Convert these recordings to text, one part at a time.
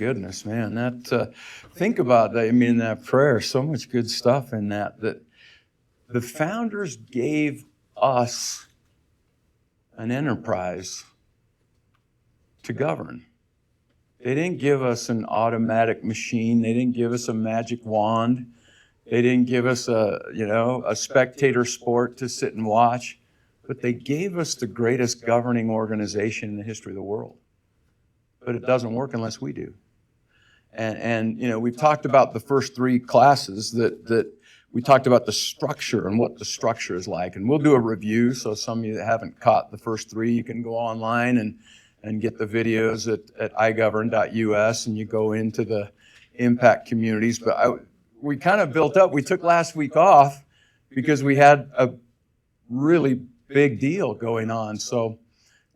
Goodness, man, think about that. I mean, that prayer, so much good stuff in that the founders gave us an enterprise to govern. They didn't give us an automatic machine. They didn't give us a magic wand. They didn't give us a spectator sport to sit and watch, but they gave us the greatest governing organization in the history of the world. But it doesn't work unless we do. And we've talked about the first three classes that we talked about the structure and what the structure is like. And we'll do a review, so some of you that haven't caught the first three, you can go online and get the videos at igovern.us, and you go into the impact communities. But we kind of built up. We took last week off because we had a really big deal going on. So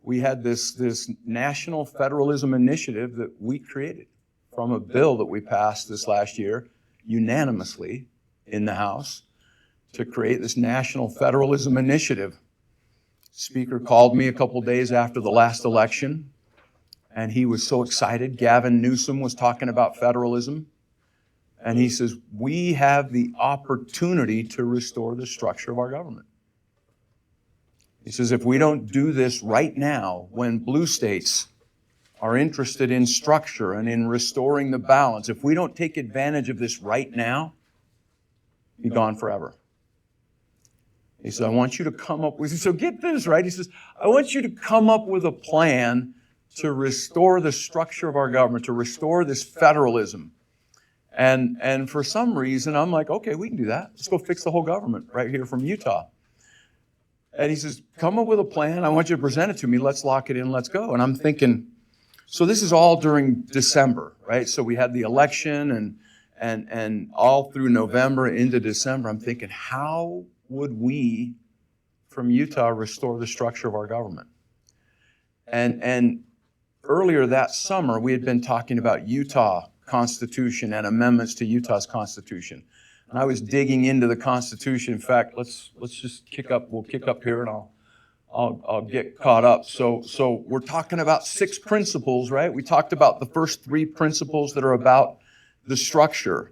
we had this national federalism initiative that we created from a bill that we passed this last year unanimously in the House to create this national federalism initiative. Speaker called me a couple days after the last election, and he was so excited. Gavin Newsom was talking about federalism, and he says, we have the opportunity to restore the structure of our government. He says, if we don't do this right now, when blue states are interested in structure and in restoring the balance, if we don't take advantage of this right now, be gone forever. He said, I want you to come up with, so get this, right? He says, I want you to come up with a plan to restore the structure of our government, to restore this federalism. And for some reason, I'm like, okay, we can do that. Let's go fix the whole government right here from Utah. And he says, come up with a plan. I want you to present it to me. Let's lock it in. Let's go. And I'm thinking, so this is all during December, right? So we had the election and all through November into December. I'm thinking, how would we from Utah restore the structure of our government? And earlier that summer, we had been talking about Utah Constitution and amendments to Utah's Constitution. And I was digging into the Constitution. In fact, let's just kick up. We'll kick up here, and I'll get caught up. So we're talking about 6 principles, right? We talked about the first 3 principles that are about the structure.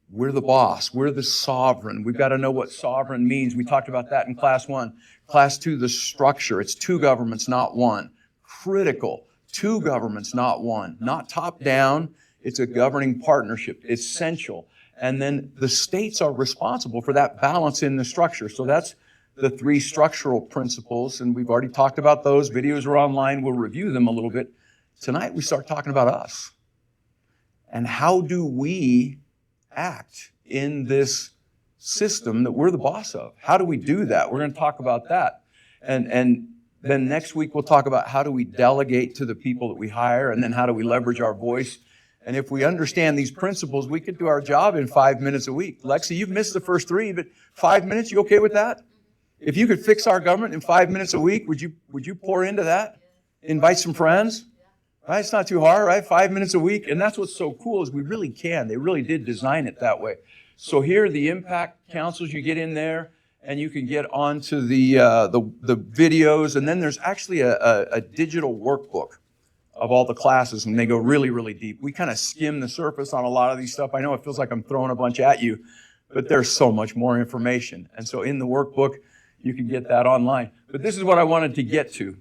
We're the boss. We're the sovereign. We've got to know what sovereign means. We talked about that in class 1. Class 2, the structure. It's 2 governments, not one. Critical. 2 governments, not one. Not top down. It's a governing partnership. Essential. And then the states are responsible for that balance in the structure. So that's the 3 structural principles, and we've already talked about those. Videos are online. We'll review them a little bit. Tonight we start talking about us. And how do we act in this system that we're the boss of? How do we do that? We're going to talk about that. And then next week we'll talk about how do we delegate to the people that we hire, and then how do we leverage our voice. And if we understand these principles, we could do our job in 5 minutes a week. Lexi, you've missed the first 3, but 5 minutes, you okay with that? If you could fix our government in 5 minutes a week, would you pour into that? Invite some friends? Right? It's not too hard, right? 5 minutes a week. And that's what's so cool is we really can. They really did design it that way. So here are the impact councils. You get in there and you can get onto the videos. And then there's actually a digital workbook of all the classes, and they go really, really deep. We kind of skim the surface on a lot of these stuff. I know it feels like I'm throwing a bunch at you, but there's so much more information. And so in the workbook, you can get that online. But this is what I wanted to get to.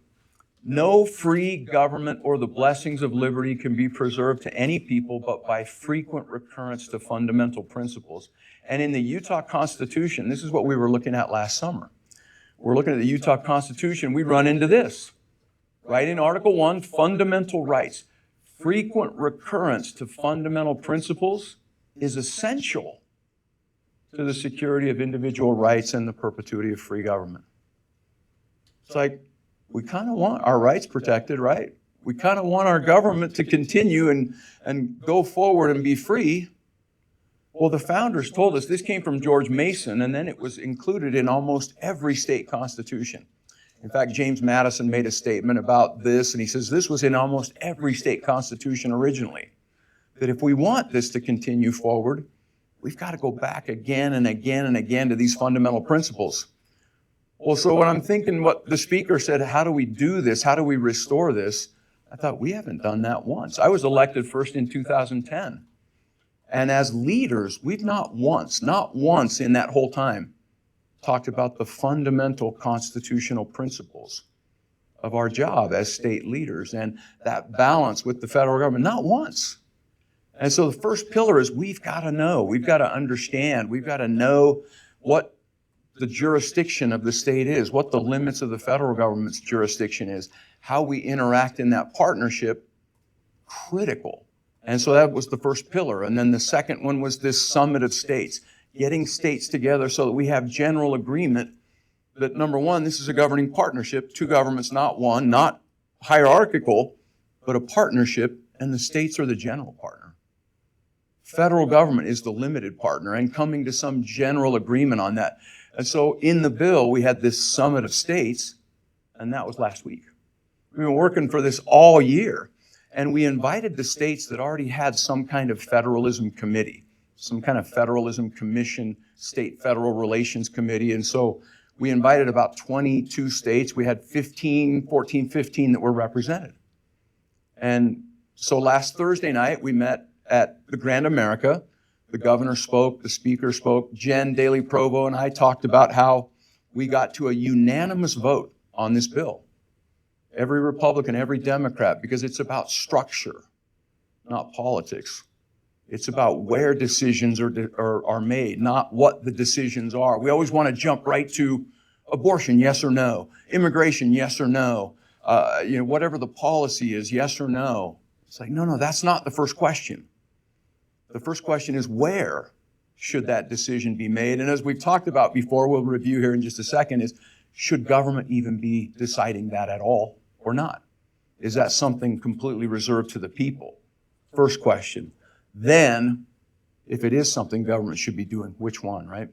No free government or the blessings of liberty can be preserved to any people but by frequent recurrence to fundamental principles. And in the Utah Constitution, this is what we were looking at last summer. We're looking at the Utah Constitution. We run into this. Right in Article 1, fundamental rights. Frequent recurrence to fundamental principles is essential to the security of individual rights and the perpetuity of free government. It's like, we kind of want our rights protected, right? We kind of want our government to continue and go forward and be free. Well, the founders told us, this came from George Mason, and then it was included in almost every state constitution. In fact, James Madison made a statement about this, and he says this was in almost every state constitution originally, that if we want this to continue forward, we've got to go back again and again and again to these fundamental principles. Well, so when I'm thinking what the speaker said, how do we do this? How do we restore this? I thought, we haven't done that once. I was elected first in 2010. And as leaders, we've not once in that whole time, talked about the fundamental constitutional principles of our job as state leaders and that balance with the federal government, not once. And so the first pillar is we've got to know, we've got to understand, we've got to know what the jurisdiction of the state is, what the limits of the federal government's jurisdiction is, how we interact in that partnership, critical. And so that was the first pillar. And then the second one was this summit of states, getting states together so that we have general agreement that, number one, this is a governing partnership, two governments, not one, not hierarchical, but a partnership, and the states are the general partner. Federal government is the limited partner, and coming to some general agreement on that. And so in the bill, we had this summit of states, and that was last week. We've been working for this all year. And we invited the states that already had some kind of federalism committee, some kind of federalism commission, state federal relations committee. And so we invited about 22 states. We had 15 that were represented. And so last Thursday night, we met at the Grand America. The governor spoke, the speaker spoke. Jen Daly Provo and I talked about how we got to a unanimous vote on this bill. Every Republican, every Democrat, because it's about structure, not politics. It's about where decisions are made, not what the decisions are. We always want to jump right to abortion, yes or no. Immigration, yes or no. Whatever the policy is, yes or no. It's like, no, that's not the first question. The first question is, where should that decision be made? And as we've talked about before, we'll review here in just a second, is should government even be deciding that at all or not? Is that something completely reserved to the people? First question. Then, if it is something government should be doing, which one, right?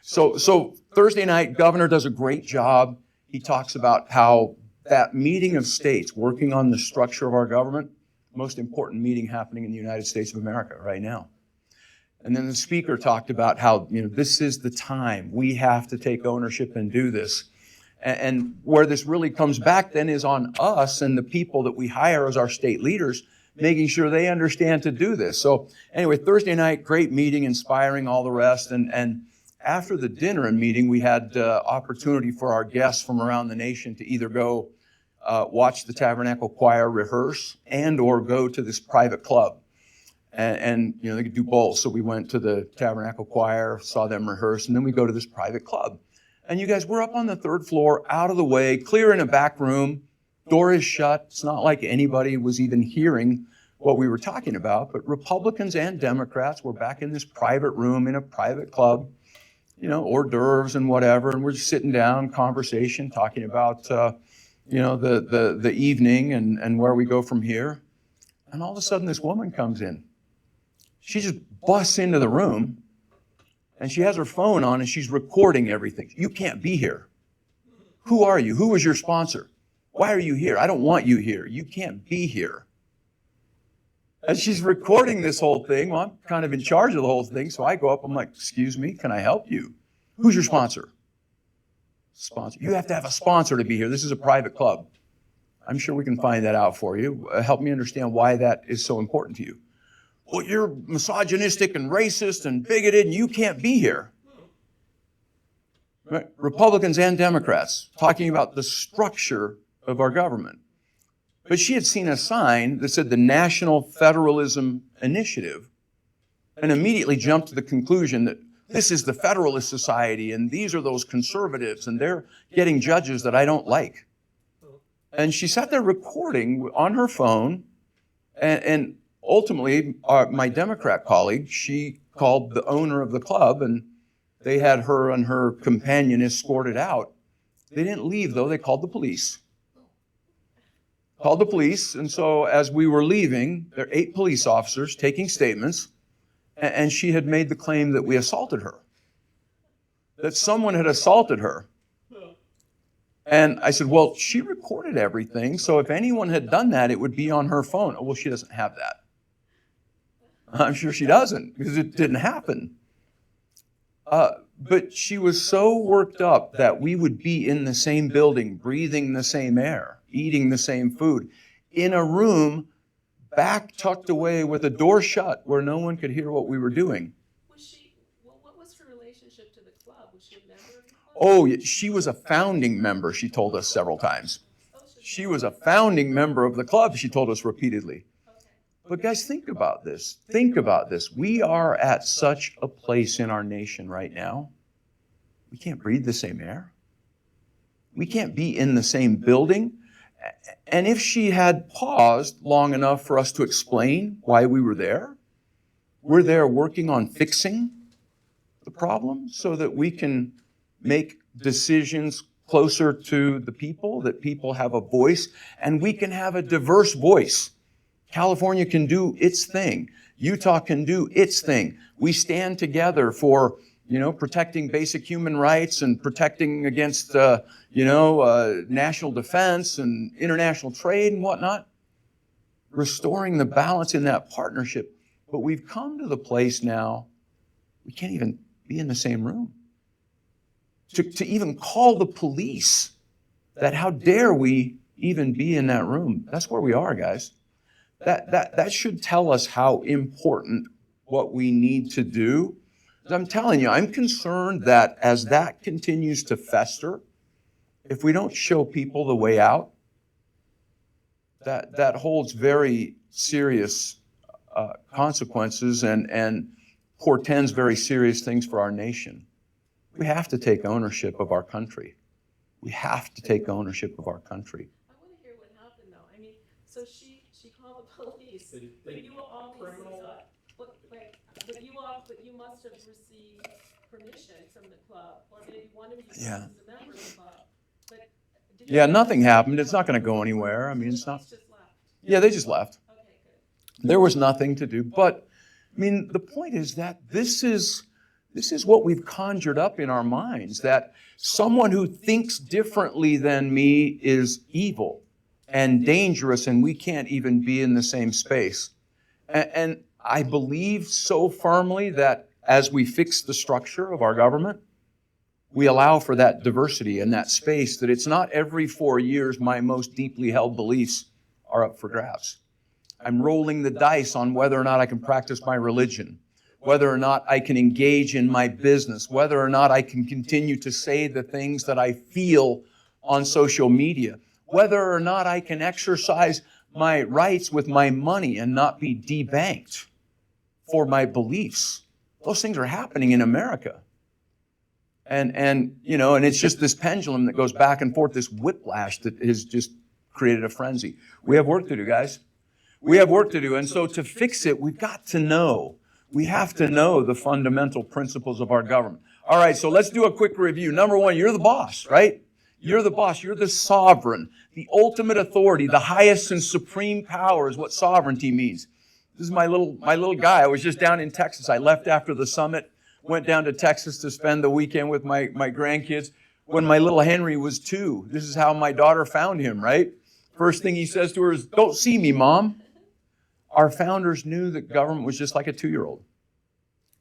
So Thursday night, governor does a great job. He talks about how that meeting of states working on the structure of our government, most important meeting happening in the United States of America right now. And then the speaker talked about how, this is the time. We have to take ownership and do this. And where this really comes back then is on us and the people that we hire as our state leaders, making sure they understand to do this. So anyway, Thursday night, great meeting, inspiring, all the rest. And after the dinner and meeting, we had opportunity for our guests from around the nation to either go watch the Tabernacle Choir rehearse and or go to this private club. And they could do both. So we went to the Tabernacle Choir, saw them rehearse, and then we go to this private club. And you guys, we're up on the third floor, out of the way, clear in a back room. Door is shut. It's not like anybody was even hearing what we were talking about. But Republicans and Democrats were back in this private room in a private club, hors d'oeuvres and whatever. And we're just sitting down, conversation, talking about, the evening and where we go from here. And all of a sudden, this woman comes in. She just busts into the room, and she has her phone on, and she's recording everything. You can't be here. Who are you? Who was your sponsor? Why are you here? I don't want you here. You can't be here. And she's recording this whole thing. Well, I'm kind of in charge of the whole thing, so I go up. I'm like, excuse me, can I help you? Who's your sponsor? Sponsor. You have to have a sponsor to be here. This is a private club. I'm sure we can find that out for you. Help me understand why that is so important to you. Well, you're misogynistic and racist and bigoted, and you can't be here. Right? Republicans and Democrats talking about the structure of our government. But she had seen a sign that said the National Federalism Initiative and immediately jumped to the conclusion that this is the Federalist Society and these are those conservatives and they're getting judges that I don't like. And she sat there recording on her phone, and ultimately, my Democrat colleague, she called the owner of the club, and they had her and her companion escorted out. They didn't leave, though. They called the police. And so as we were leaving, there were 8 police officers taking statements, and she had made the claim that we assaulted her, that someone had assaulted her. And I said, well, she recorded everything, so if anyone had done that, it would be on her phone. Oh, well, she doesn't have that. I'm sure she doesn't, because it didn't happen. But she was so worked up that we would be in the same building, breathing the same air, eating the same food, in a room back tucked away with a door shut where no one could hear what we were doing. What was her relationship to the club? Was she a member of the club? Oh, she was a founding member, she told us several times. She was a founding member of the club, she told us repeatedly. But guys, think about this. Think about this. We are at such a place in our nation right now. We can't breathe the same air. We can't be in the same building. And if she had paused long enough for us to explain why we were there, we're there working on fixing the problem so that we can make decisions closer to the people, that people have a voice, and we can have a diverse voice. California can do its thing. Utah can do its thing. We stand together for, protecting basic human rights and protecting against, national defense and international trade and whatnot. Restoring the balance in that partnership. But we've come to the place now, we can't even be in the same room. To even call the police, that how dare we even be in that room? That's where we are, guys. That should tell us how important what we need to do. I'm telling you, I'm concerned that as that continues to fester, if we don't show people the way out, that holds very serious consequences and portends very serious things for our nation. We have to take ownership of our country. We have to take ownership of our country. I want to hear what happened, though. I mean, so she called the police, but you obviously thought, but you must have received permission from the club, or maybe one of you was a member of the club. But nothing happened. It's not going to go anywhere. I mean, it's not. Just left. Yeah, they just left. Okay, good. There was nothing to do. But, I mean, the point is that this is what we've conjured up in our minds, that someone who thinks differently than me is evil and dangerous, and we can't even be in the same space. And I believe so firmly that as we fix the structure of our government, we allow for that diversity and that space, that it's not every 4 years my most deeply held beliefs are up for grabs. I'm rolling the dice on whether or not I can practice my religion, whether or not I can engage in my business, whether or not I can continue to say the things that I feel on social media, whether or not I can exercise my rights with my money and not be debanked for my beliefs. Those things are happening in America. And it's just this pendulum that goes back and forth, this whiplash that has just created a frenzy. We have work to do, guys. We have work to do. And so to fix it, we've got to know. We have to know the fundamental principles of our government. All right, so let's do a quick review. Number one, you're the boss, right? You're the boss. You're the sovereign. The ultimate authority, the highest and supreme power is what sovereignty means. This is my little guy. I was just down in Texas. I left after the summit, went down to Texas to spend the weekend with my grandkids. When my little Henry was 2, this is how my daughter found him, right? First thing he says to her is, "Don't see me, Mom." Our founders knew that government was just like a 2-year-old.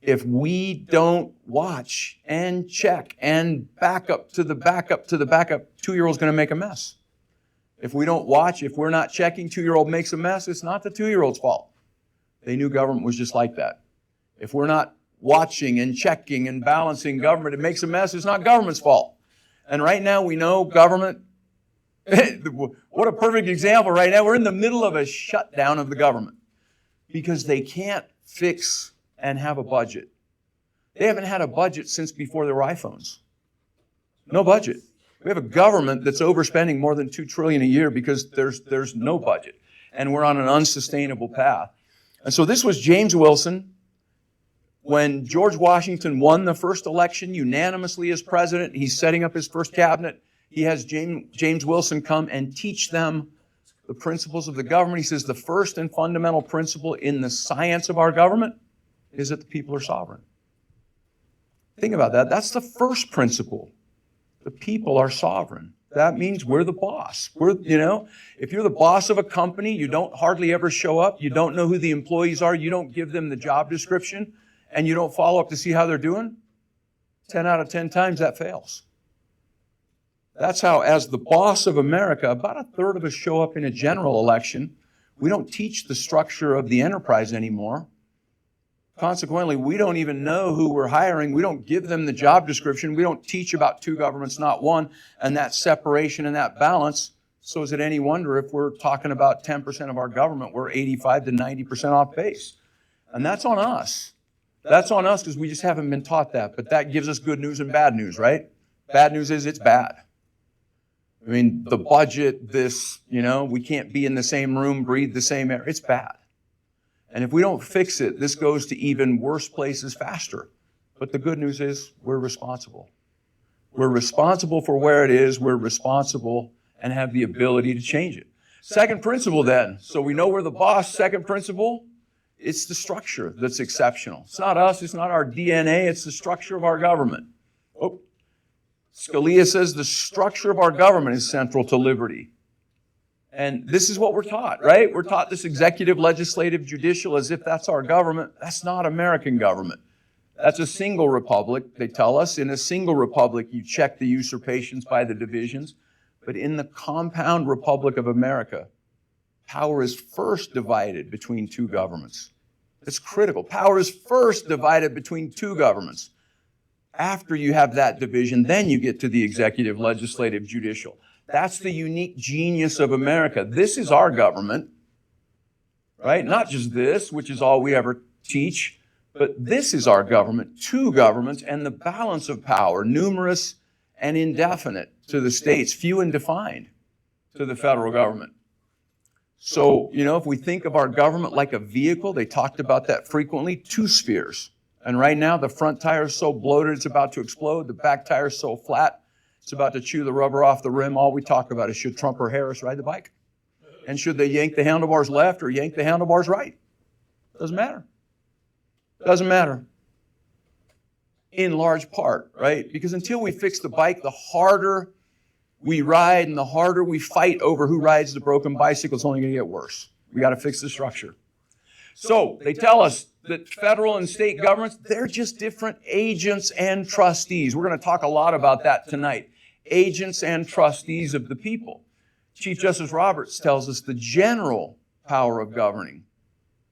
If we don't watch and check and back up to the backup, 2-year-old's going to make a mess. If we don't watch, if we're not checking, 2-year-old makes a mess, it's not the 2-year-old's fault. They knew government was just like that. If we're not watching and checking and balancing government, it makes a mess, it's not government's fault. And right now we know government, what a perfect example right now. We're in the middle of a shutdown of the government because they can't fix and have a budget. They haven't had a budget since before there were iPhones. No budget. We have a government that's overspending more than $2 trillion a year because there's no budget. And we're on an unsustainable path. And so this was James Wilson. When George Washington won the first election unanimously as president, he's setting up his first cabinet. He has James Wilson come and teach them the principles of the government. He says the first and fundamental principle in the science of our government is that the people are sovereign. Think about that. That's the first principle. The people are sovereign. That means we're the boss. If you're the boss of a company, you don't hardly ever show up. You don't know who the employees are. You don't give them the job description, and you don't follow up to see how they're doing. 10 out of 10 times that fails. That's how, as the boss of America, about a third of us show up in a general election. We don't teach the structure of the enterprise anymore. Consequently, we don't even know who we're hiring. We don't give them the job description. We don't teach about two governments, not one, and that separation and that balance. So is it any wonder if we're talking about 10% of our government, we're 85 to 90% off base? And that's on us. That's on us because we just haven't been taught that. But that gives us good news and bad news, right? Bad news is it's bad. I mean, the budget, we can't be in the same room, breathe the same air. It's bad. And if we don't fix it, this goes to even worse places faster. But the good news is we're responsible. We're responsible for where it is. We're responsible and have the ability to change it. Second principle then. So we know we're the boss. Second principle, it's the structure that's exceptional. It's not us. It's not our DNA. It's the structure of our government. Oh, Scalia says the structure of our government is central to liberty. And this is what we're taught, right? We're taught this executive, legislative, judicial as if that's our government. That's not American government. That's a single republic, they tell us. In a single republic, you check the usurpations by the divisions. But in the compound republic of America, power is first divided between two governments. It's critical. Power is first divided between two governments. After you have that division, then you get to the executive, legislative, judicial. That's the unique genius of America. This is our government, right? Not just this, which is all we ever teach, but this is our government, two governments, and the balance of power, numerous and indefinite to the states, few and defined to the federal government. So, if we think of our government like a vehicle, they talked about that frequently, two spheres. And right now, the front tire is so bloated, it's about to explode. The back tire is so flat, it's about to chew the rubber off the rim. All we talk about is should Trump or Harris ride the bike? And should they yank the handlebars left or yank the handlebars right? Doesn't matter. Doesn't matter. In large part, right? Because until we fix the bike, the harder we ride and the harder we fight over who rides the broken bicycle, it's only going to get worse. We got to fix the structure. So they tell us that federal and state governments, they're just different agents and trustees. We're going to talk a lot about that tonight. Agents and trustees of the people. Chief Justice Roberts tells us the general power of governing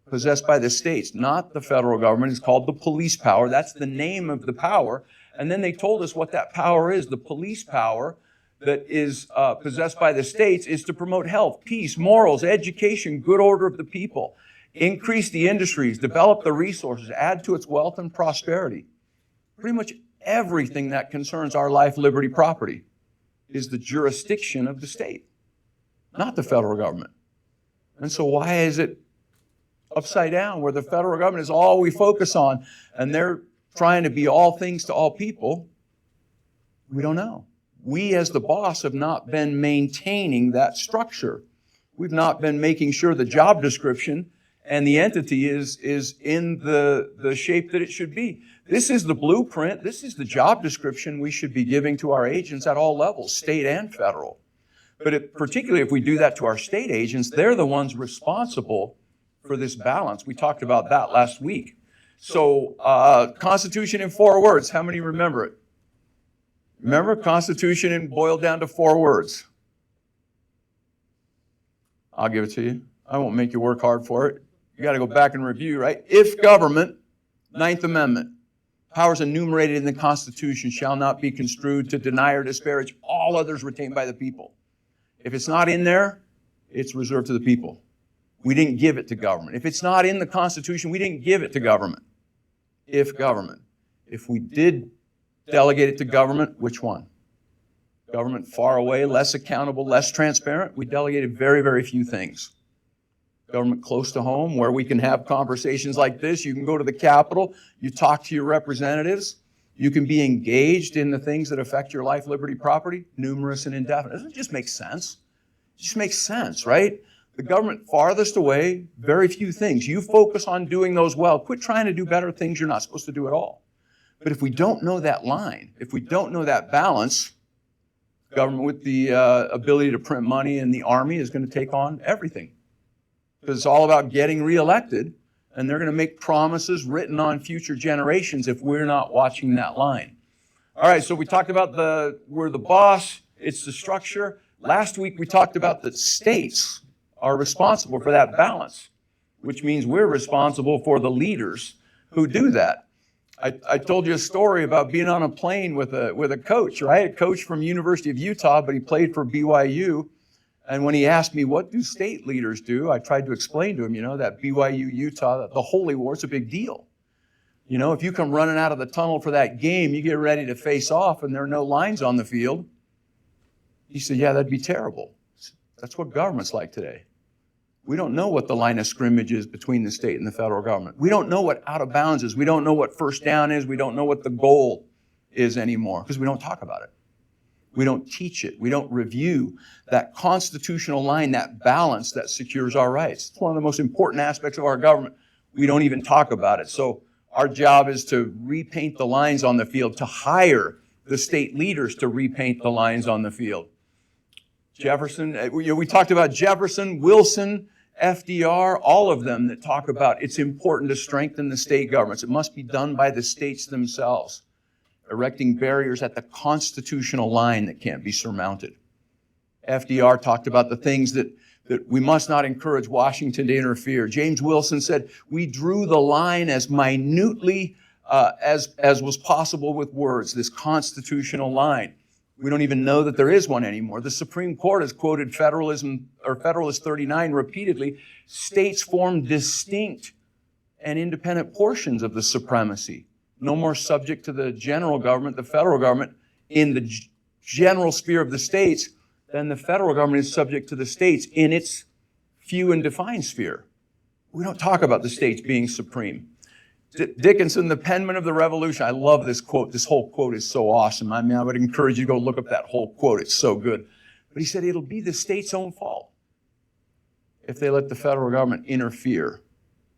possessed by the states, not the federal government, is called the police power. That's the name of the power. And then they told us what that power is. The police power that is possessed by the states is to promote health, peace, morals, education, good order of the people, increase the industries, develop the resources, add to its wealth and prosperity. Pretty much everything that concerns our life, liberty, property is the jurisdiction of the state, not the federal government. And so why is it upside down where the federal government is all we focus on and they're trying to be all things to all people? We don't know. We as the boss have not been maintaining that structure. We've not been making sure the job description and the entity is in the shape that it should be. This is the blueprint. This is the job description we should be giving to our agents at all levels, state and federal. But particularly if we do that to our state agents, they're the ones responsible for this balance. We talked about that last week. So, Constitution in 4 words. How many remember it? Remember, Constitution and boiled down to 4 words. I'll give it to you. I won't make you work hard for it. You got to go back and review, right? If government, 9th Amendment, powers enumerated in the Constitution shall not be construed to deny or disparage all others retained by the people. If it's not in there, it's reserved to the people. We didn't give it to government. If it's not in the Constitution, we didn't give it to government. If government. If we did delegate it to government, which one? Government far away, less accountable, less transparent. We delegated very, very few things. Government close to home, where we can have conversations like this. You can go to the Capitol, you talk to your representatives, you can be engaged in the things that affect your life, liberty, property, numerous and indefinite. Doesn't it just make sense? It just makes sense, right? The government farthest away, very few things. You focus on doing those well. Quit trying to do better things you're not supposed to do at all. But if we don't know that line, if we don't know that balance, government with the ability to print money and the army is going to take on everything. Because it's all about getting reelected, and they're going to make promises written on future generations if we're not watching that line. All right, so we talked about we're the boss. It's the structure. Last week we talked about that states are responsible for that balance, which means we're responsible for the leaders who do that. I told you a story about being on a plane with a coach, right? A coach from University of Utah, but he played for BYU. And when he asked me, what do state leaders do? I tried to explain to him, that BYU, Utah, the Holy War, it's a big deal. If you come running out of the tunnel for that game, you get ready to face off and there are no lines on the field. He said, yeah, that'd be terrible. That's what government's like today. We don't know what the line of scrimmage is between the state and the federal government. We don't know what out of bounds is. We don't know what first down is. We don't know what the goal is anymore because we don't talk about it. We don't teach it. We don't review that constitutional line, that balance that secures our rights. It's one of the most important aspects of our government. We don't even talk about it. So our job is to repaint the lines on the field, to hire the state leaders to repaint the lines on the field. Jefferson, we talked about Jefferson, Wilson, FDR, all of them that talk about it's important to strengthen the state governments. It must be done by the states themselves, erecting barriers at the constitutional line that can't be surmounted. FDR talked about the things that we must not encourage Washington to interfere. James Wilson said, we drew the line as minutely as was possible with words, this constitutional line. We don't even know that there is one anymore. The Supreme Court has quoted Federalist 39 repeatedly. States form distinct and independent portions of the supremacy. No more subject to the general government, the federal government, in the general sphere of the states than the federal government is subject to the states in its few and defined sphere. We don't talk about the states being supreme. Dickinson, the penman of the Revolution. I love this quote. This whole quote is so awesome. I would encourage you to go look up that whole quote. It's so good. But he said it'll be the state's own fault if they let the federal government interfere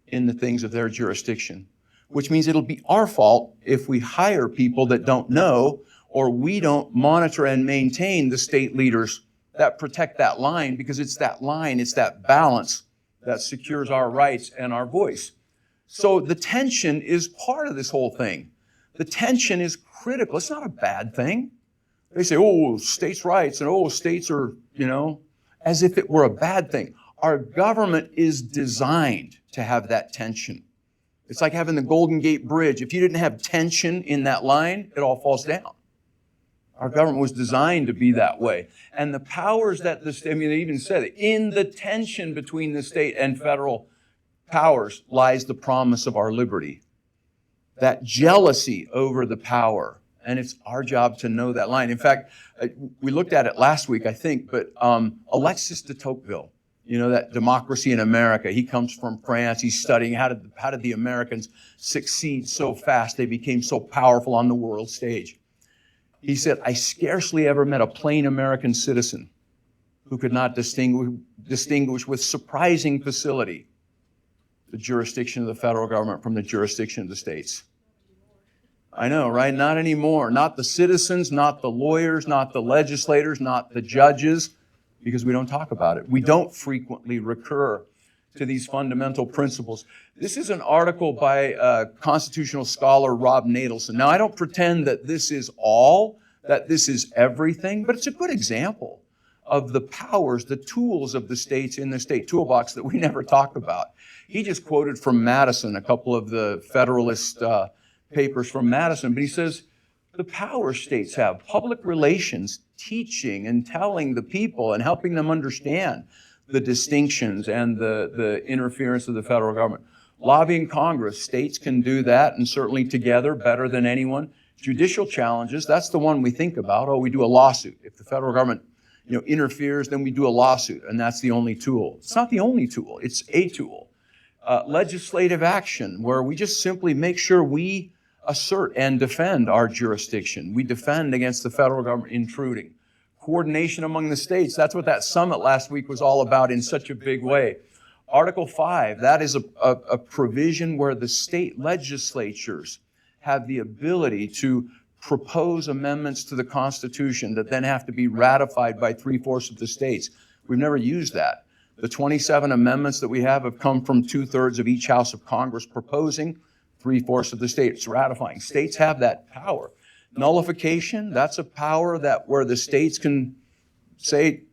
in the things of their jurisdiction, which means it'll be our fault if we hire people that don't know or we don't monitor and maintain the state leaders that protect that line, because it's that line, it's that balance that secures our rights and our voice. So the tension is part of this whole thing. The tension is critical. It's not a bad thing. They say, oh, states' rights, and oh, states are, as if it were a bad thing. Our government is designed to have that tension. It's like having the Golden Gate Bridge. If you didn't have tension in that line, it all falls down. Our government was designed to be that way. And the powers that they even said it, in the tension between the state and federal powers lies the promise of our liberty. That jealousy over the power. And it's our job to know that line. In fact, we looked at it last week, I think, but Alexis de Tocqueville, that democracy in America. He comes from France. He's studying how did the Americans succeed so fast. They became so powerful on the world stage. He said, I scarcely ever met a plain American citizen who could not distinguish with surprising facility the jurisdiction of the federal government from the jurisdiction of the states. I know, right? Not anymore. Not the citizens, not the lawyers, not the legislators, not the judges, because we don't talk about it. We don't frequently recur to these fundamental principles. This is an article by constitutional scholar Rob Natelson. Now, I don't pretend that this is all, that this is everything, but it's a good example of the powers, the tools of the states in the state toolbox that we never talk about. He just quoted from Madison, a couple of the Federalist papers from Madison, but he says, the power states have, public relations, teaching and telling the people and helping them understand the distinctions and the interference of the federal government. Lobbying Congress, states can do that, and certainly together better than anyone. Judicial challenges, that's the one we think about. Oh, we do a lawsuit. If the federal government interferes, then we do a lawsuit, and that's the only tool. It's not the only tool, it's a tool. Legislative action, where we just simply make sure we assert and defend our jurisdiction. We defend against the federal government intruding. Coordination among the states, that's what that summit last week was all about in such a big way. Article 5, that is a provision where the state legislatures have the ability to propose amendments to the Constitution that then have to be ratified by 3/4 of the states. We've never used that. The 27 amendments that we have come from 2/3 of each House of Congress proposing, 3/4 of the states ratifying. States have that power. Nullification, that's a power that where the states can say,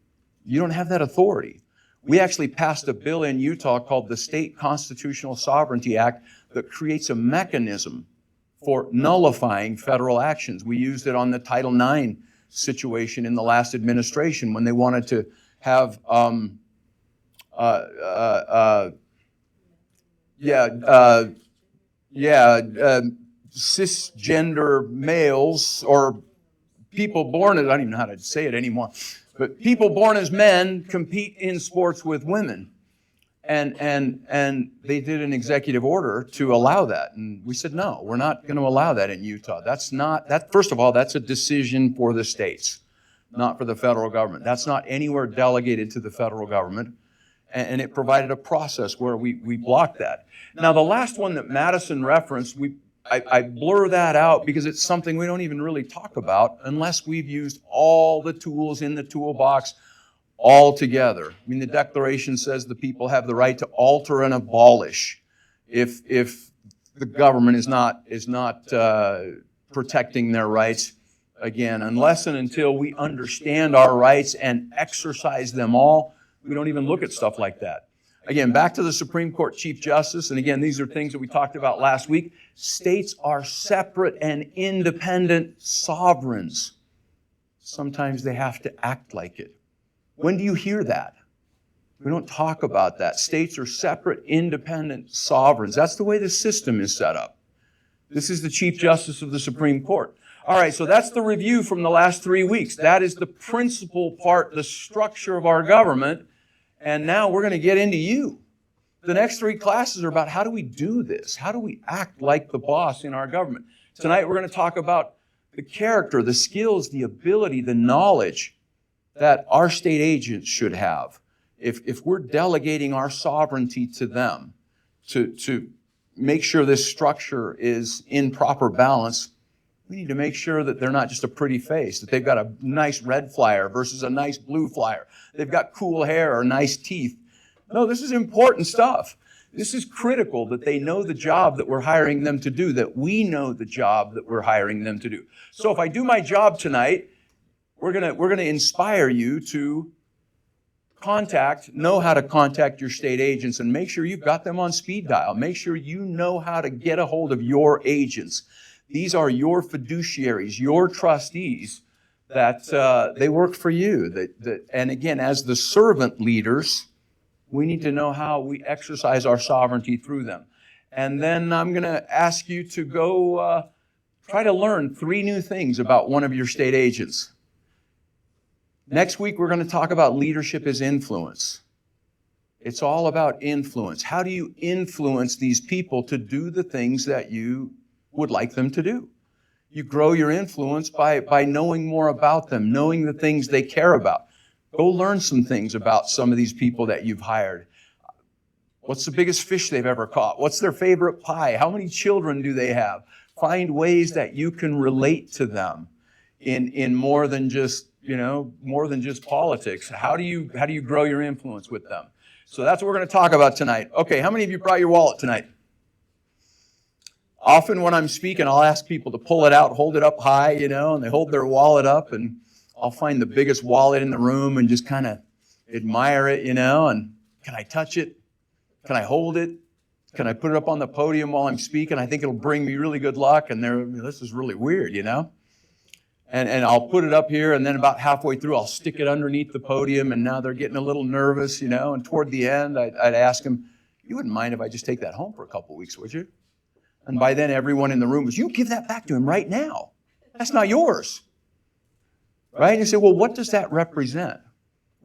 you don't have that authority. We actually passed a bill in Utah called the State Constitutional Sovereignty Act that creates a mechanism for nullifying federal actions. We used it on the Title IX situation in the last administration when they wanted to have cisgender males or people born as, I don't even know how to say it anymore, but people born as men compete in sports with women. And they did an executive order to allow that. And we said, no, we're not going to allow that in Utah. That's not, that. First of all, that's a decision for the states, not for the federal government. That's not anywhere delegated to the federal government. And it provided a process where we blocked that. Now, the last one that Madison referenced, I blur that out because it's something we don't even really talk about unless we've used all the tools in the toolbox all together. I mean, the Declaration says the people have the right to alter and abolish if the government is not protecting their rights. Again, unless and until we understand our rights and exercise them all, we don't even look at stuff like that. Again, back to the Supreme Court Chief Justice, and again, these are things that we talked about last week. States are separate and independent sovereigns. Sometimes they have to act like it. When do you hear that? We don't talk about that. States are separate, independent sovereigns. That's the way the system is set up. This is the Chief Justice of the Supreme Court. All right, so that's the review from the last 3 weeks. That is the principal part, the structure of our government. And now we're going to get into you. The next 3 classes are about how do we do this? How do we act like the boss in our government? Tonight we're going to talk about the character, the skills, the ability, the knowledge that our state agents should have. If we're delegating our sovereignty to them to make sure this structure is in proper balance, we need to make sure that they're not just a pretty face, that they've got a nice red flyer versus a nice blue flyer. They've got cool hair or nice teeth. No, this is important stuff. This is critical that they know the job that we're hiring them to do, that we know the job that we're hiring them to do. So if I do my job tonight, we're gonna inspire you to know how to contact your state agents and make sure you've got them on speed dial. Make sure you know how to get a hold of your agents. These are your fiduciaries, your trustees, that they work for you. And again, as the servant leaders, we need to know how we exercise our sovereignty through them. And then I'm going to ask you to go try to learn 3 new things about one of your state agents. Next week, we're going to talk about leadership as influence. It's all about influence. How do you influence these people to do the things that you would like them to do? You grow your influence by knowing more about them, knowing the things they care about. Go learn some things about some of these people that you've hired. What's the biggest fish they've ever caught? What's their favorite pie? How many children do they have? Find ways that you can relate to them in more than just politics. How do you grow your influence with them? So that's what we're going to talk about tonight. Okay, how many of you brought your wallet tonight? Often when I'm speaking, I'll ask people to pull it out, hold it up high, and they hold their wallet up, and I'll find the biggest wallet in the room and just kind of admire it, and can I touch it? Can I hold it? Can I put it up on the podium while I'm speaking? I think it'll bring me really good luck, and this is really weird, And I'll put it up here, and then about halfway through, I'll stick it underneath the podium, and now they're getting a little nervous, and toward the end, I'd ask them, you wouldn't mind if I just take that home for a couple of weeks, would you? And by then, everyone in the room was, you give that back to him right now. That's not yours. Right? And you say, well, what does that represent?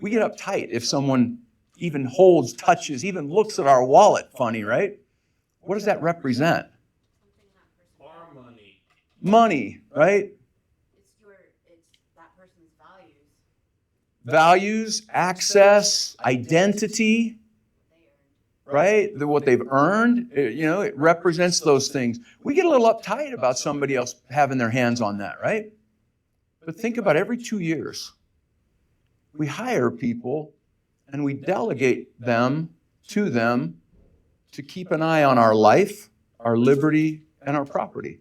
We get uptight if someone even holds, touches, even looks at our wallet funny, right? What does that represent? Our money. Money, right? It's that person's values. Values, access, identity. Right? What they've earned, it represents those things. We get a little uptight about somebody else having their hands on that, right? But think about every 2 years, we hire people and we delegate them to keep an eye on our life, our liberty, and our property.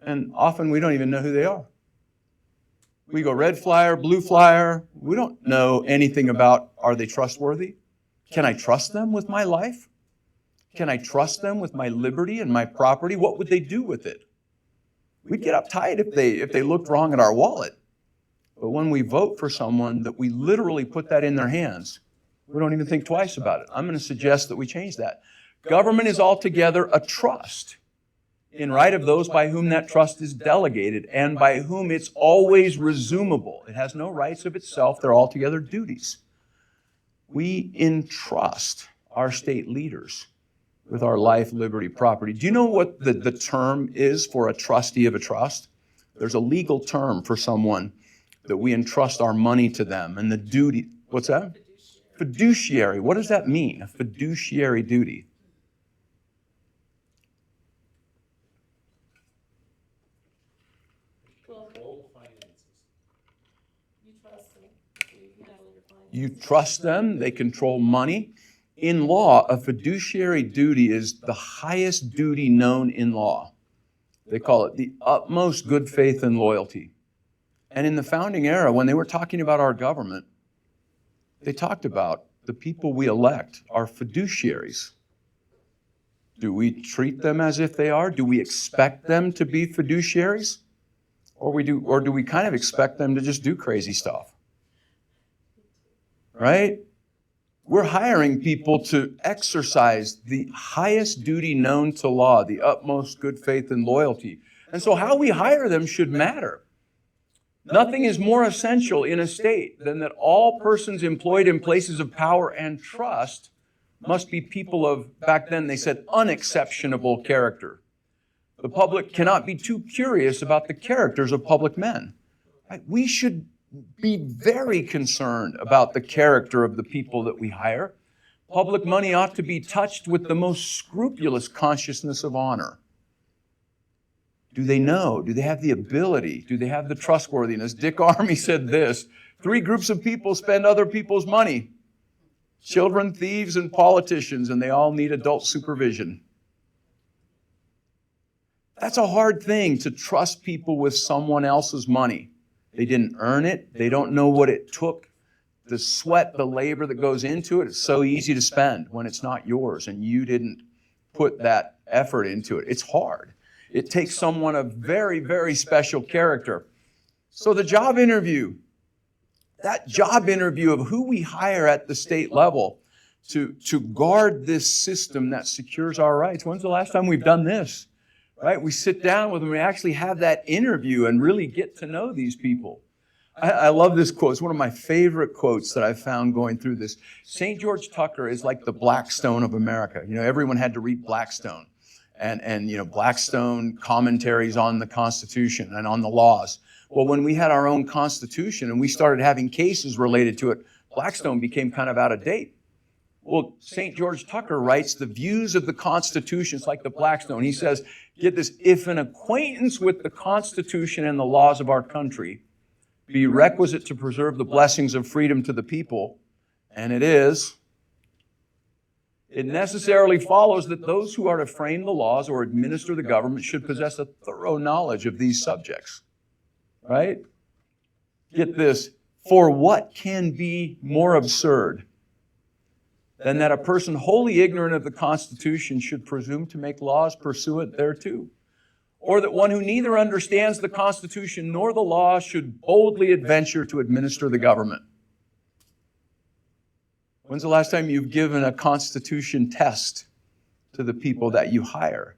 and often we don't even know who they are. We go red flyer, blue flyer. We don't know anything about, are they trustworthy? Can I trust them with my life? Can I trust them with my liberty and my property? What would they do with it? We'd get uptight if they looked wrong at our wallet. But when we vote for someone that we literally put that in their hands, we don't even think twice about it. I'm going to suggest that we change that. Government is altogether a trust in right of those by whom that trust is delegated and by whom it's always resumable. It has no rights of itself. They're altogether duties. We entrust our state leaders with our life, liberty, property. Do you know what the term is for a trustee of a trust? There's a legal term for someone that we entrust our money to them and the duty. What's that? Fiduciary. What does that mean? A fiduciary duty. Well, Control finances. you trust them, you handle your finances. You trust them, they control money. In law, a fiduciary duty is the highest duty known in law. They call it the utmost good faith and loyalty. And in the founding era, when they were talking about our government, they talked about the people we elect are fiduciaries. Do we treat them as if they are? Do we expect them to be fiduciaries? Or do we kind of expect them to just do crazy stuff? Right? We're hiring people to exercise the highest duty known to law, the utmost good faith and loyalty. And so how we hire them should matter. Nothing is more essential in a state than that all persons employed in places of power and trust must be people of, back then they said, unexceptionable character. The public cannot be too curious about the characters of public men. Right? We should be very concerned about the character of the people that we hire. Public money ought to be touched with the most scrupulous consciousness of honor. Do they know? Do they have the ability? Do they have the trustworthiness? Dick Armey said this: 3 groups of people spend other people's money: children, thieves, and politicians, and they all need adult supervision. That's a hard thing, to trust people with someone else's money. They didn't earn it. They don't know what it took. The sweat, the labor that goes into it. It's so easy to spend when it's not yours and you didn't put that effort into it. It's hard. It takes someone of very, very special character. So the job interview, that job interview of who we hire at the state level to guard this system that secures our rights. When's the last time we've done this? Right? We sit down with them, we actually have that interview and really get to know these people. I love this quote. It's one of my favorite quotes that I've found going through this. St. George Tucker is like the Blackstone of America. You know, everyone had to read Blackstone. And you know, Blackstone commentaries on the Constitution and on the laws. Well, when we had our own Constitution and we started having cases related to it, Blackstone became kind of out of date. Well, St. George Tucker writes the views of the Constitution. It's like the Blackstone. He says, get this: if an acquaintance with the Constitution and the laws of our country be requisite to preserve the blessings of freedom to the people, and it is, it necessarily follows that those who are to frame the laws or administer the government should possess a thorough knowledge of these subjects. Right? Get this: for what can be more absurd than that a person wholly ignorant of the Constitution should presume to make laws pursuant thereto? Or that one who neither understands the Constitution nor the law should boldly adventure to administer the government? When's the last time you've given a Constitution test to the people that you hire?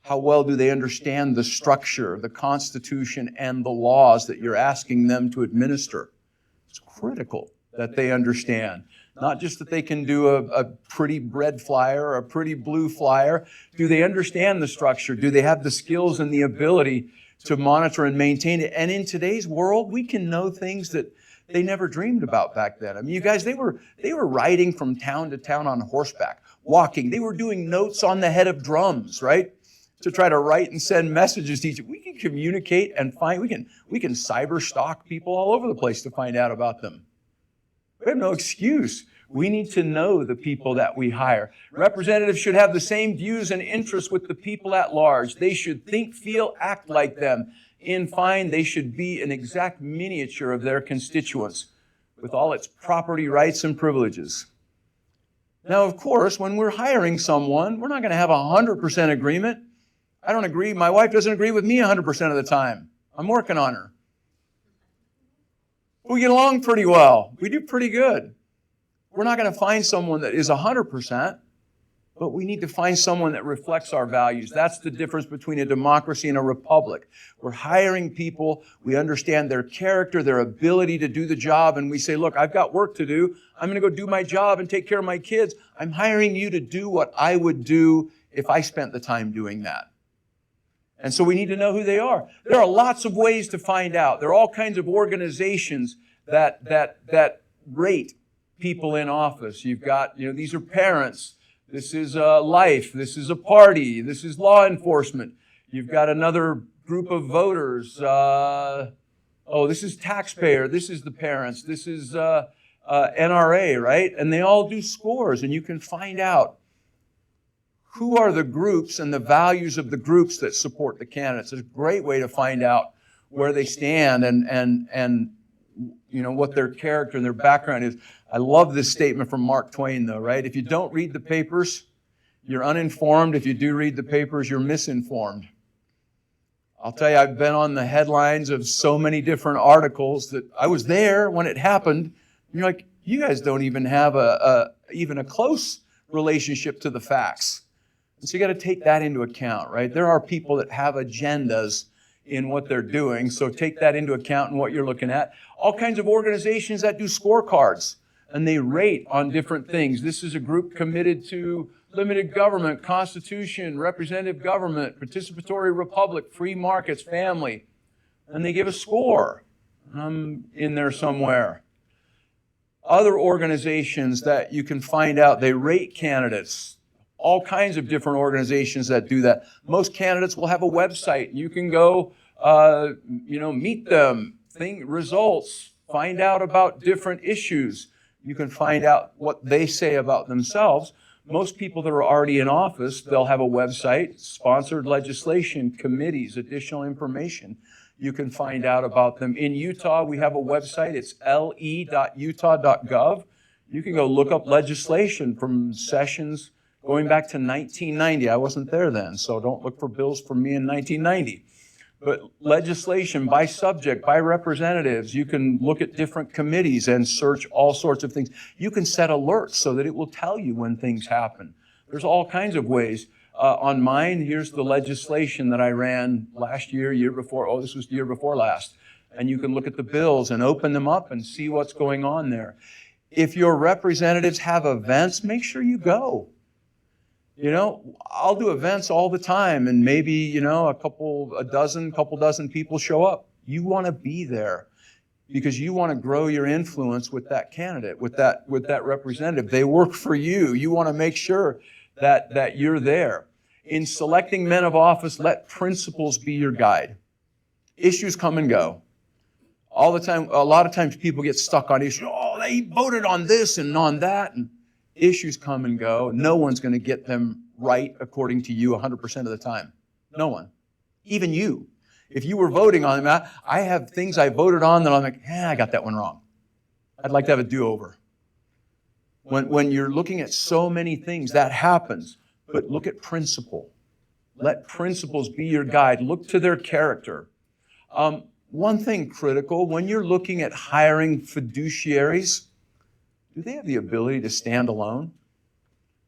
How well do they understand the structure, the Constitution, and the laws that you're asking them to administer? It's critical that they understand. Not just that they can do a pretty red flyer or a pretty blue flyer. Do they understand the structure? Do they have the skills and the ability to monitor and maintain it? And in today's world, we can know things that they never dreamed about back then. I mean, you guys, they were riding from town to town on horseback, walking. They were doing notes on the head of drums, right? To try to write and send messages to each other. We can communicate and we can cyber stalk people all over the place to find out about them. We have no excuse. We need to know the people that we hire. Representatives should have the same views and interests with the people at large. They should think, feel, act like them. In fine, they should be an exact miniature of their constituents with all its property rights and privileges. Now, of course, when we're hiring someone, we're not going to have 100% agreement. I don't agree. My wife doesn't agree with me 100% of the time. I'm working on her. We get along pretty well. We do pretty good. We're not going to find someone that is 100%, but we need to find someone that reflects our values. That's the difference between a democracy and a republic. We're hiring people. We understand their character, their ability to do the job, and we say, look, I've got work to do. I'm going to go do my job and take care of my kids. I'm hiring you to do what I would do if I spent the time doing that. And so we need to know who they are. There are lots of ways to find out. There are all kinds of organizations that rate people in office. You've got, these are parents. This is Life. This is a party. This is law enforcement. You've got another group of voters. This is taxpayer. This is the parents. This is NRA, right? And they all do scores, and you can find out who are the groups and the values of the groups that support the candidates. It's a great way to find out where they stand and what their character and their background is. I love this statement from Mark Twain, though, right? If you don't read the papers, you're uninformed. If you do read the papers, you're misinformed. I'll tell you, I've been on the headlines of so many different articles that I was there when it happened. And you're like, you guys don't even have even a close relationship to the facts. And so you got to take that into account, right? There are people that have agendas in what they're doing, so take that into account in what you're looking at. All kinds of organizations that do scorecards, and they rate on different things. This is a group committed to limited government, constitution, representative government, participatory republic, free markets, family. And they give a score. I'm in there somewhere. Other organizations that you can find out, they rate candidates. All kinds of different organizations that do that. Most candidates will have a website. You can go, meet them, results, find out about different issues. You can find out what they say about themselves. Most people that are already in office, they'll have a website, sponsored legislation, committees, additional information. You can find out about them. In Utah, we have a website. It's le.utah.gov. You can go look up legislation from sessions going back to 1990. I wasn't there then, so don't look for bills from me in 1990. But legislation by subject, by representatives, you can look at different committees and search all sorts of things. You can set alerts so that it will tell you when things happen. There's all kinds of ways. On mine, here's the legislation that I ran last year before. Oh, this was the year before last. And you can look at the bills and open them up and see what's going on there. If your representatives have events, make sure you go. I'll do events all the time, and maybe, a couple dozen people show up. You want to be there because you want to grow your influence with that candidate, with that representative. They work for you. You want to make sure that you're there. In selecting men of office, let principles be your guide. Issues come and go. All the time, a lot of times people get stuck on issues. Oh, they voted on this and on that, and issues come and go. No one's going to get them right according to you 100% of the time. No one. Even you. If you were voting on them, I have things I voted on that I'm like, I got that one wrong. I'd like to have a do-over. When you're looking at so many things, that happens. But look at principle. Let principles be your guide. Look to their character. One thing critical, when you're looking at hiring fiduciaries, do they have the ability to stand alone?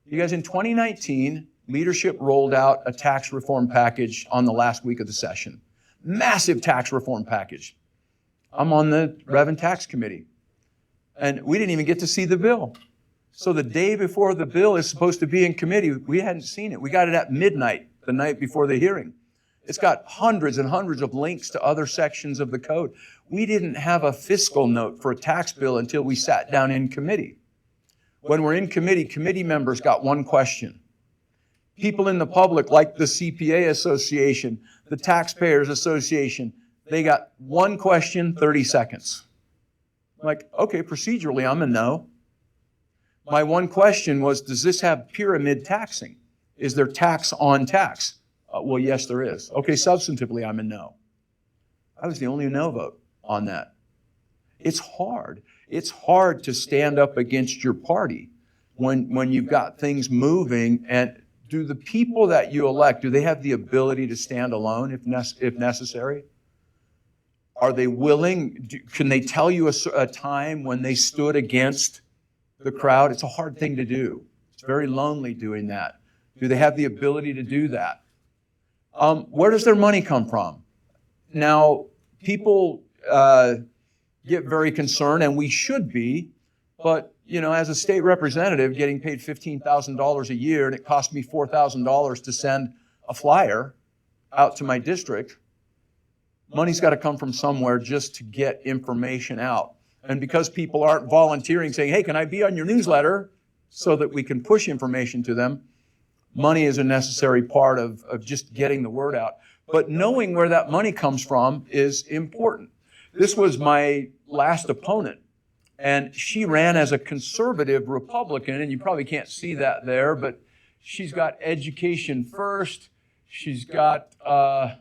You guys, in 2019, leadership rolled out a tax reform package on the last week of the session. Massive tax reform package. I'm on the Rev and Tax Committee. And we didn't even get to see the bill. So the day before the bill is supposed to be in committee, we hadn't seen it. We got it at midnight, the night before the hearing. It's got hundreds and hundreds of links to other sections of the code. We didn't have a fiscal note for a tax bill until we sat down in committee. When we're in committee, committee members got one question. People in the public, like the CPA Association, the Taxpayers Association, they got one question, 30 seconds. I'm like, okay, procedurally, I'm a no. My one question was, does this have pyramid taxing? Is there tax on tax? Well, yes, there is. Okay, substantively, I'm a no. I was the only no vote on that. It's hard. It's hard to stand up against your party when you've got things moving. And do the people that you elect, do they have the ability to stand alone if necessary? Are they willing? Can they tell you a time when they stood against the crowd? It's a hard thing to do. It's very lonely doing that. Do they have the ability to do that? Where does their money come from? Now, people get very concerned, and we should be, but as a state representative getting paid $15,000 a year, and it cost me $4,000 to send a flyer out to my district, money's got to come from somewhere just to get information out. And because people aren't volunteering, saying, hey, can I be on your newsletter so that we can push information to them, money is a necessary part of just getting the word out. But knowing where that money comes from is important. This was my last opponent, and she ran as a conservative Republican, and you probably can't see that there, but she's got education first. She's got, there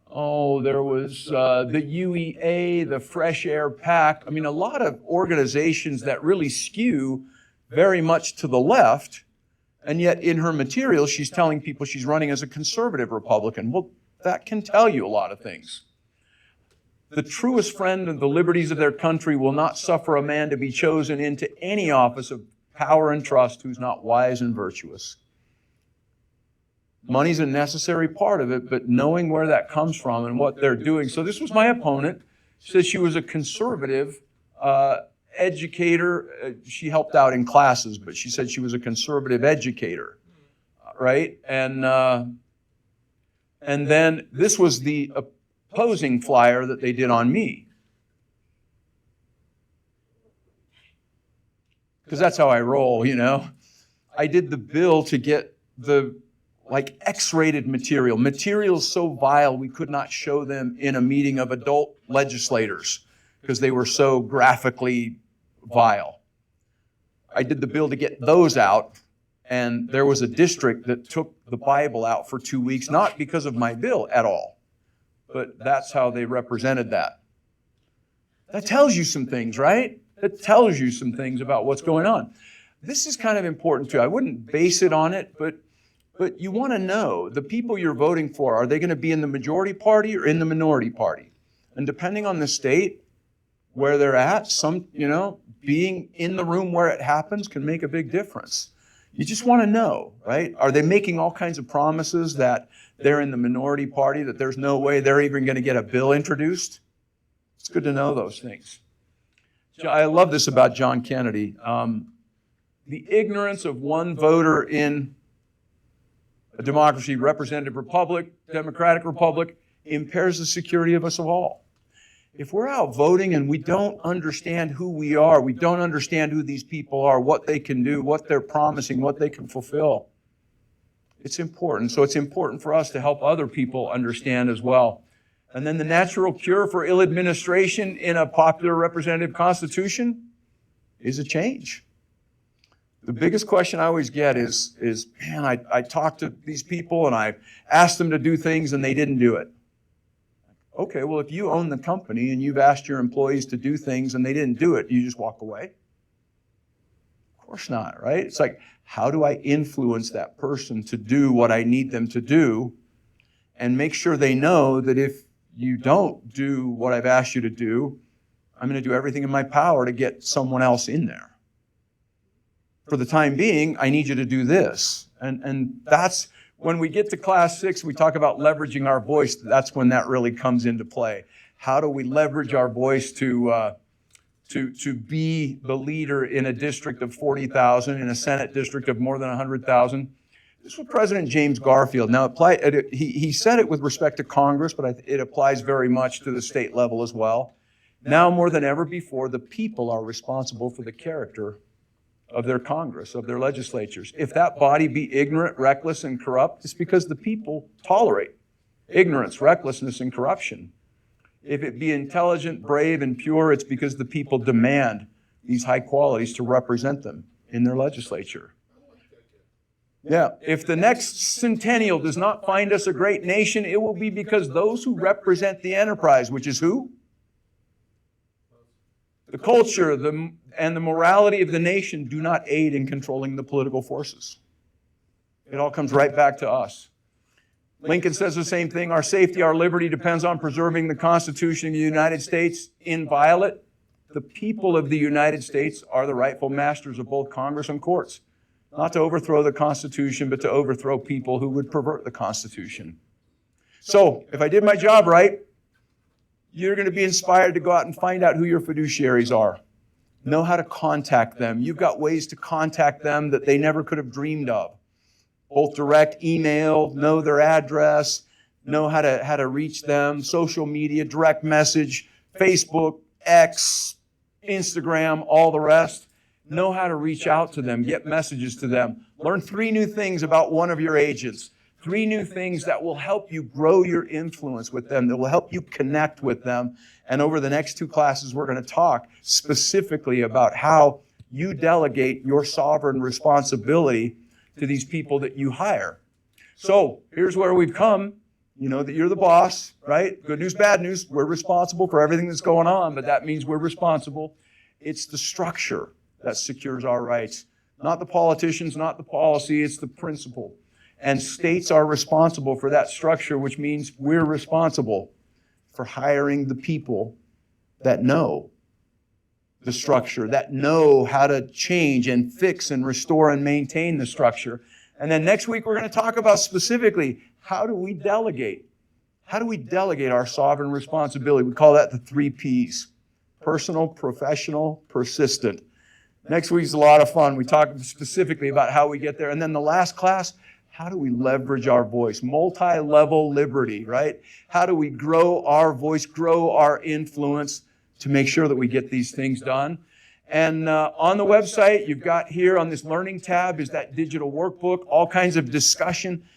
was the UEA, the Fresh Air PAC. I mean, a lot of organizations that really skew very much to the left, and yet in her material, she's telling people she's running as a conservative Republican. Well, that can tell you a lot of things. The truest friend of the liberties of their country will not suffer a man to be chosen into any office of power and trust who's not wise and virtuous. Money's a necessary part of it, but knowing where that comes from and what they're doing. So this was my opponent. She said she was a conservative educator. She helped out in classes, but she said she was a conservative educator, right? And then this was the opposing flyer that they did on me. Because that's how I roll, I did the bill to get the X-rated materials so vile we could not show them in a meeting of adult legislators because they were so graphically vile. I did the bill to get those out, and there was a district that took the Bible out for 2 weeks, not because of my bill at all, but that's how they represented that. That tells you some things, right? It tells you some things about what's going on. This is kind of important too. I wouldn't base it on it, but you want to know the people you're voting for, are they going to be in the majority party or in the minority party? And depending on the state where they're at, being in the room where it happens can make a big difference. You just want to know, right? Are they making all kinds of promises that they're in the minority party, that there's no way they're even going to get a bill introduced? It's good to know those things. I love this about John Kennedy. The ignorance of one voter in a democracy, representative republic, democratic republic, impairs the security of us all. If we're out voting and we don't understand who we are, we don't understand who these people are, what they can do, what they're promising, what they can fulfill, it's important. So it's important for us to help other people understand as well. And then the natural cure for ill administration in a popular representative constitution is a change. The biggest question I always get is man, I talk to these people and I asked them to do things and they didn't do it. Okay, well, if you own the company and you've asked your employees to do things and they didn't do it, you just walk away? Of course not, right? It's like, how do I influence that person to do what I need them to do and make sure they know that if you don't do what I've asked you to do, I'm going to do everything in my power to get someone else in there. For the time being, I need you to do this. And that's when we get to class 6, we talk about leveraging our voice. That's when that really comes into play. How do we leverage our voice to be the leader in a district of 40,000, in a Senate district of more than 100,000? This was President James Garfield. Now, he said it with respect to Congress, but it applies very much to the state level as well. Now more than ever before, the people are responsible for the character of their Congress, of their legislatures. If that body be ignorant, reckless, and corrupt, it's because the people tolerate ignorance, recklessness, and corruption. If it be intelligent, brave, and pure, it's because the people demand these high qualities to represent them in their legislature. Yeah, if the next centennial does not find us a great nation, it will be because those who represent the enterprise, which is who? The culture and the morality of the nation do not aid in controlling the political forces. It all comes right back to us. Lincoln says the same thing. Our safety, our liberty depends on preserving the Constitution of the United States inviolate. The people of the United States are the rightful masters of both Congress and courts. Not to overthrow the Constitution, but to overthrow people who would pervert the Constitution. So, if I did my job right, you're going to be inspired to go out and find out who your fiduciaries are. Know how to contact them. You've got ways to contact them that they never could have dreamed of. Both direct email, know their address, know how to reach them, social media, direct message, Facebook, X, Instagram, all the rest. Know how to reach out to them, get messages to them. Learn 3 new things about one of your agents. 3 new things that will help you grow your influence with them, that will help you connect with them. And over the next 2 classes, we're going to talk specifically about how you delegate your sovereign responsibility to these people that you hire. So here's where we've come. You know that you're the boss, right? Good news, bad news. We're responsible for everything that's going on, but that means we're responsible. It's the structure that secures our rights. Not the politicians, not the policy, it's the principle. And states are responsible for that structure, which means we're responsible for hiring the people that know the structure, that know how to change and fix and restore and maintain the structure. And then next week, we're going to talk about specifically, how do we delegate? How do we delegate our sovereign responsibility? We call that the 3 Ps. Personal, professional, persistent. Next week's a lot of fun. We talk specifically about how we get there. And then the last class, how do we leverage our voice? Multi-level liberty, right? How do we grow our voice, grow our influence to make sure that we get these things done? And on the website, you've got here on this learning tab is that digital workbook, all kinds of discussion.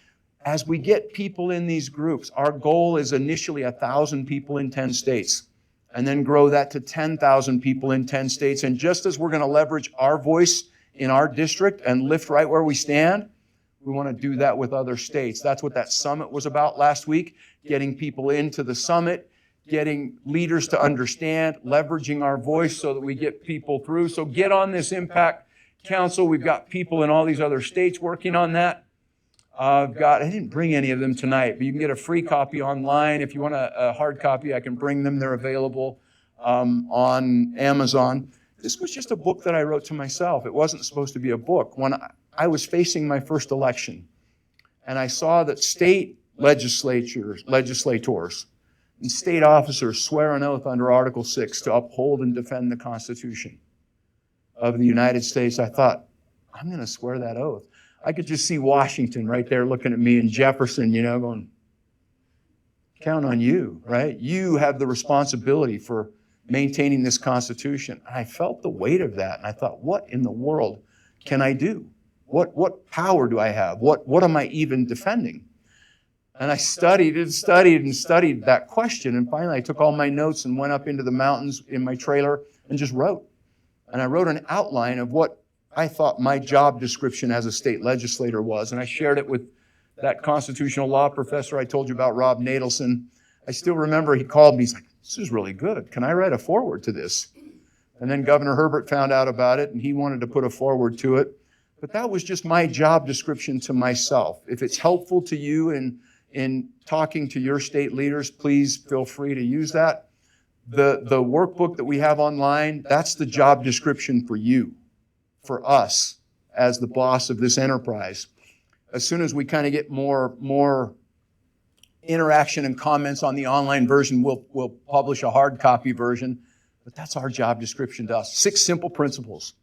As we get people in these groups, our goal is initially 1,000 people in 10 states. And then grow that to 10,000 people in 10 states. And just as we're going to leverage our voice in our district and lift right where we stand, we want to do that with other states. That's what that summit was about last week, getting people into the summit, getting leaders to understand, leveraging our voice so that we get people through. So get on this Impact Council. We've got people in all these other states working on that. I didn't bring any of them tonight, but you can get a free copy online. If you want a hard copy, I can bring them. They're available on Amazon. This was just a book that I wrote to myself. It wasn't supposed to be a book. When I was facing my first election, and I saw that state legislators, and state officers swear an oath under Article 6 to uphold and defend the Constitution of the United States, I thought, I'm going to swear that oath. I could just see Washington right there looking at me and Jefferson, going, count on you, right? You have the responsibility for maintaining this Constitution. And I felt the weight of that. And I thought, what in the world can I do? What power do I have? What am I even defending? And I studied that question. And finally, I took all my notes and went up into the mountains in my trailer and just wrote. And I wrote an outline of what I thought my job description as a state legislator was. And I shared it with that constitutional law professor I told you about, Rob Nadelson. I still remember he called me. He's like, this is really good. Can I write a foreword to this? And then Governor Herbert found out about it, and he wanted to put a foreword to it. But that was just my job description to myself. If it's helpful to you in talking to your state leaders, please feel free to use that. The workbook that we have online, that's the job description for you, for us as the boss of this enterprise. As soon as we kind of get more interaction and comments on the online version, we'll publish a hard copy version. But that's our job description to us. 6 simple principles,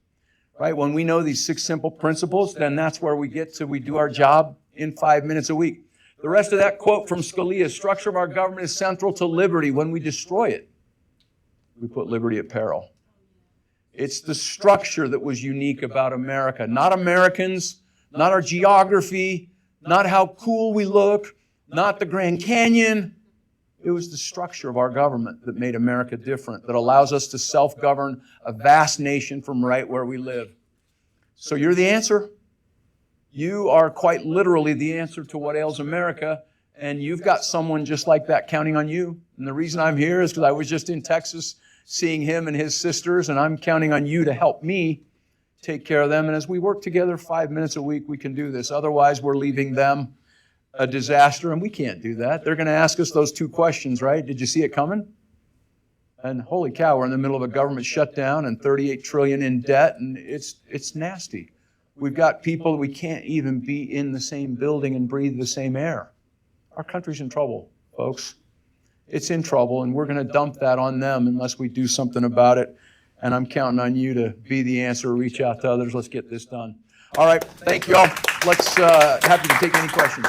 right? When we know these 6 simple principles, then that's where we do our job in 5 minutes a week. The rest of that quote from Scalia, structure of our government is central to liberty. When we destroy it, we put liberty at peril. It's the structure that was unique about America. Not Americans, not our geography, not how cool we look, not the Grand Canyon. It was the structure of our government that made America different, that allows us to self-govern a vast nation from right where we live. So you're the answer. You are quite literally the answer to what ails America, and you've got someone just like that counting on you. And the reason I'm here is because I was just in Texas seeing him and his sisters, and I'm counting on you to help me take care of them. And as we work together 5 minutes a week, we can do this. Otherwise, we're leaving them a disaster, and we can't do that. They're going to ask us those two questions, right? Did you see it coming? And holy cow, we're in the middle of a government shutdown and $38 trillion in debt, and it's nasty. We've got people, we can't even be in the same building and breathe the same air. Our country's in trouble, folks. It's in trouble, and we're going to dump that on them unless we do something about it. And I'm counting on you to be the answer, reach out to others. Let's get this done. All right, thank you all. Let's happy to take any questions.